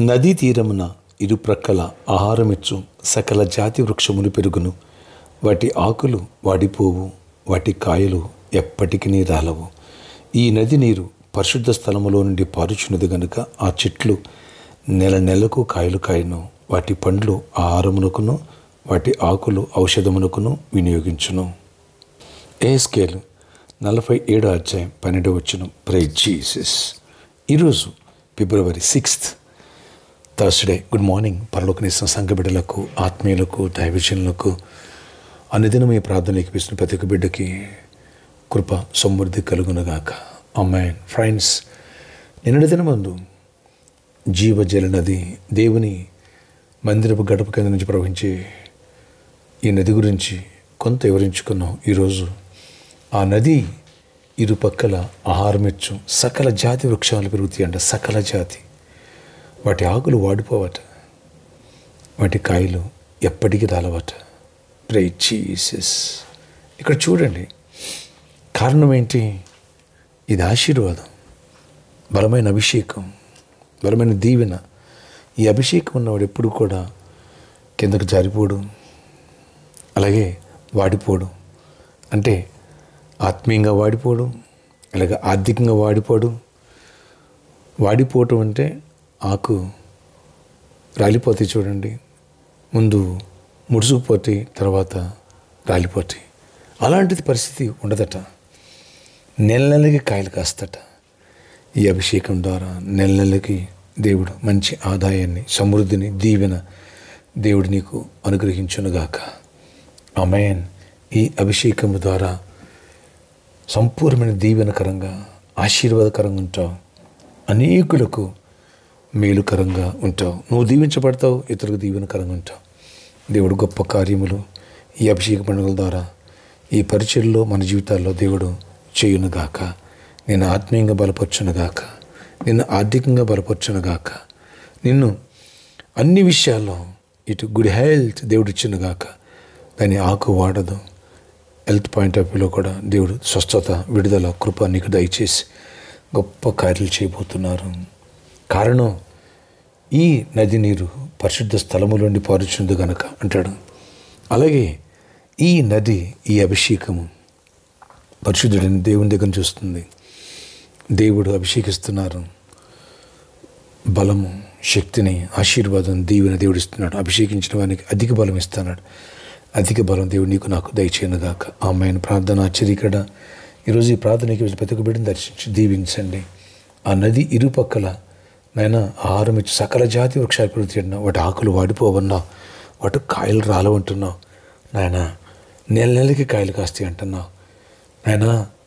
నదీ తీరమున ఇరుప్రక్కల ఆహారమిచ్చు సకల జాతి వృక్షములు పెరుగును. వాటి ఆకులు వాడిపోవు, వాటి కాయలు ఎప్పటికీ రాలవు. ఈ నది నీరు పరిశుద్ధ స్థలములో నుండి పారుచున్నది గనుక ఆ చెట్లు నెల నెలకు కాయలు కాయను. వాటి పండ్లు ఆహారమునకును, వాటి ఆకులు ఔషధమునకును వినియోగించును. ఎహెజ్కేలు 47:12. Praise Jesus. ఈరోజు February 6th Thursday. Good morning. పరలోకనిస్తున్న సంఘ బిడ్డలకు, ఆత్మీయులకు, దైవజనులకు, అనుదినం ఈ ప్రార్థన ఎక్కిపిస్తున్న ప్రతి ఒక్క బిడ్డకి కృప సమృద్ధి కలుగునుగాక. ఆమేన్. ఫ్రెండ్స్, నిన్నటి దినమందు జీవజల నది, దేవుని మందిరపు గడప కింద నుంచి ప్రవహించే ఈ నది గురించి కొంత వివరించుకున్నాం. ఈరోజు ఆ నది ఇరుపక్కల ఆహారమిచ్చు సకల జాతి వృక్షాలు పెరుగుతాయంట. సకల జాతి. వాటి ఆకులు వాడిపోవట, వాటి కాయలు ఎప్పటికీ రాలవట. Praise Jesus. ఇక్కడ చూడండి, కారణం ఏంటి? ఇది ఆశీర్వాదం, బలమైన అభిషేకం, బలమైన దీవెన. ఈ అభిషేకం ఉన్నవాడు ఎప్పుడు కూడా కిందకు జారిపోడు, అలాగే వాడిపోడు. అంటే ఆత్మీయంగా వాడిపోడు, అలాగే ఆర్థికంగా వాడిపోడు. వాడిపోవటం అంటే ఆకు రాలిపోతాయి చూడండి, ముందు ముడుచుకుపోతాయి, తర్వాత రాలిపోతాయి. అలాంటిది పరిస్థితి ఉండదట. నెల నెలకి కాయలు కాస్తట. ఈ అభిషేకం ద్వారా నెల నెలకి దేవుడు మంచి ఆదాయాన్ని, సమృద్ధిని, దీవెన దేవుడు నీకు అనుగ్రహించునుగాక. ఆమేన్. ఈ అభిషేకం ద్వారా సంపూర్ణమైన దీవెనకరంగా, ఆశీర్వాదకరంగా ఉంటావు. అనేకులకు మేలుకరంగా ఉంటావు. నువ్వు దీవించబడతావు, ఇతరులకు దీవెనకరంగా ఉంటావు. దేవుడు గొప్ప కార్యములు ఈ అభిషేక పండుగల ద్వారా, ఈ పరిచర్లో, మన జీవితాల్లో దేవుడు చేయునుగాక. నిన్ను ఆత్మీయంగా బలపరచునుగాక, నిన్ను ఆర్థికంగా బలపరచునుగాక, నిన్ను అన్ని విషయాల్లో ఇటు గుడ్ హెల్త్ దేవుడు ఇచ్చునుగాక. దాని ఆకు వాడదు. హెల్త్ పాయింట్ ఆఫ్ వ్యూలో కూడా దేవుడు స్వస్థత, విడుదల, కృప నీకు దయచేసి గొప్ప కార్యాలు చేయబోతున్నారు. కారణం, ఈ నది నీరు పరిశుద్ధ స్థలములోండి పారుచుంది గనక అంటాడు. అలాగే ఈ నది, ఈ అభిషేకము పరిశుద్ధుడిని దేవుని దగ్గర చూస్తుంది. దేవుడు అభిషేకిస్తున్నారు. బలము, శక్తిని, ఆశీర్వాదం, దీవెన దేవుడు ఇస్తున్నాడు. అభిషేకించిన వారికి అధిక బలం ఇస్తున్నాడు. అధిక బలం దేవుడు నీకు నాకు దయచేయనుగాక. ఆమేన్. ప్రార్థన ఆశ్చర్యకర. ఈరోజు ఈ ప్రార్థనకి ప్రతి ఒక్క బిడ్డను దర్శించి దీవించండి. ఆ నది ఇరుపక్కల నైనా ఆహారం ఇచ్చి సకల జాతి వృక్షాలు పెరుగుతున్నావు. వాటి ఆకులు వాడిపోవన్నావు, వాటి కాయలు రాలవంటున్నావు. నాయన నెల నెలకి కాయలు కాస్తాయి అంటున్నావు. నాయన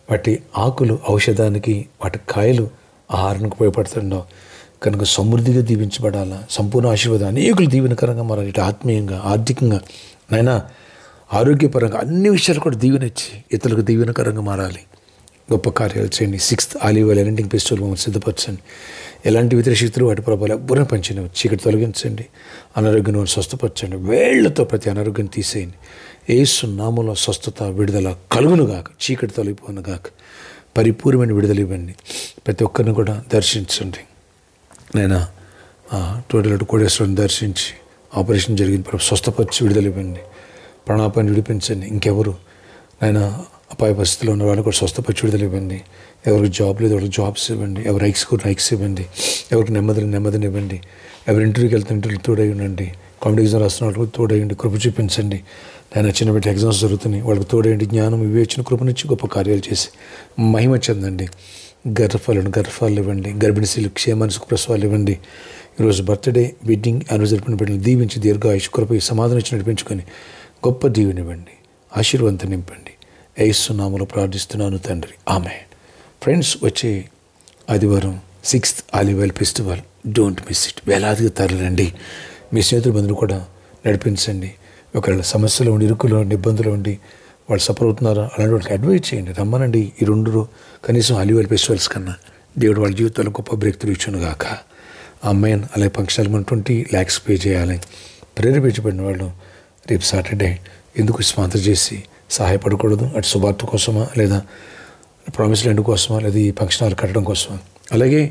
వాటి ఆకులు ఔషధానికి, వాటి కాయలు ఆహారానికి ఉపయోగపడుతున్నావు. కనుక సమృద్ధిగా దీవించబడాలా, సంపూర్ణ ఆశీర్వాదం, అనేకులు దీవెనకరంగా మారాలి. ఇటు ఆత్మీయంగా, ఆర్థికంగా, నాయన ఆరోగ్యపరంగా అన్ని విషయాలు కూడా దీవెనిచ్చి ఇతరులకు దీవెనకరంగా మారాలి. గొప్ప కార్యాలు చేయండి. 6th ఆలివ్ ఆయిల్ ఎనెంటింగ్ ఫెస్టివల్ మమ్మల్ని సిద్ధపరచండి. ఎలాంటి ఇతర శక్తులు వాటి ప్రభావాలు ఎవ్వరూ పంచినవి చీకటి తొలగించండి. అనారోగ్యం స్వస్థపరచండి. వేళ్లతో ప్రతి అనారోగ్యం తీసేయండి. యేసు నామములో స్వస్థత, విడుదల కలుగునుగాక. చీకటి తొలగిపోనుగాక. పరిపూర్ణమైన విడుదల ఇవ్వండి. ప్రతి ఒక్కరిని కూడా దర్శించండి. నేను టోటల్ కోడేశ్వరుని దర్శించి ఆపరేషన్ జరిగిన స్వస్థపరిచి విడుదల ఇవ్వండి. ప్రాణాపాన్ని విడిపించండి. ఇంకెవరు ఆయన అపాయ పరిస్థితిలో ఉన్న వాళ్ళు కూడా స్వస్థపరిచి విడుదల ఇవ్వండి. ఎవరికి జాబ్ లేదు ఎవరికి జాబ్స్ ఇవ్వండి. ఎవరు రైక్స్ ఇవ్వండి. ఎవరికి నెమ్మదిని ఇవ్వండి. ఎవరి ఇంటర్వ్యూకి వెళ్తున్న ఇంటర్వ్యూ తోడై ఉండండి. కాంపిటేటివ్ ఎగ్జామ్ రాస్తున్న వాళ్ళకి తోడయండి. కృప చూపించండి. ఆయన చిన్న బిడ్డ ఎగ్జామ్స్ జరుగుతున్నాయి, వాళ్ళకి తోడయండి. జ్ఞానం వివేచన కృపనిచ్చి గొప్ప కార్యాలు చేసి మహిమ చెందండి. గర్భఫలాలు ఇవ్వండి. గర్భిణీ స్త్రీలకు క్షేమాన్ని, సుఖప్రసవాలు ఇవ్వండి. ఈరోజు బర్త్డే, వెడ్డింగ్, యానివర్సరీ బిడ్డలు దీవించి దీర్ఘాయుష్, కృప, సమాధానం ఇచ్చి నడిపించుకొని గొప్ప దీవెనివ్వండి. ఆశీర్వాదంతో నింపండి. యేసు నామములో ప్రార్థిస్తున్నాను తండ్రి. ఆమేన్. ఫ్రెండ్స్, వచ్చే ఆదివారం 6th olive oil festival, don't miss it. వేలాదిగా తరలిరండి. మీ స్నేహితుల బంధువులు కూడా నడిపించండి. ఒకవేళ సమస్యలు ఉండి, ఇరుకులో ఉండి, ఇబ్బందులు ఉండి వాళ్ళు సఫర్ అవుతున్నారా, అలాంటి వాళ్ళకి అడ్వైజ్ చేయండి. రమ్మనండి. ఈ 2 కనీసం ఆలివ్ ఆయిల్ ఫెస్టివల్స్ కన్నా దేవుడు వాళ్ళ జీవితాల్లో గొప్ప బ్రేక్ త్రూ ఇచ్చునుగాక. ఆమేన్. అలాగే ఫంక్షన్లు మనం 20 lakhs పే చేయాలి. ప్రేరేపించబడిన వాళ్ళు రేపు సాటర్డే ఎందుకు స్పాన్సర్ చేసి సహాయపడకూడదు? అటు శుభార్త కోసమా, లేదా ప్రామిస్ ల్యాండ్ కోసమా, లేదా ఈ ఫంక్షన్ హాల్ కట్టడం కోసమా? అలాగే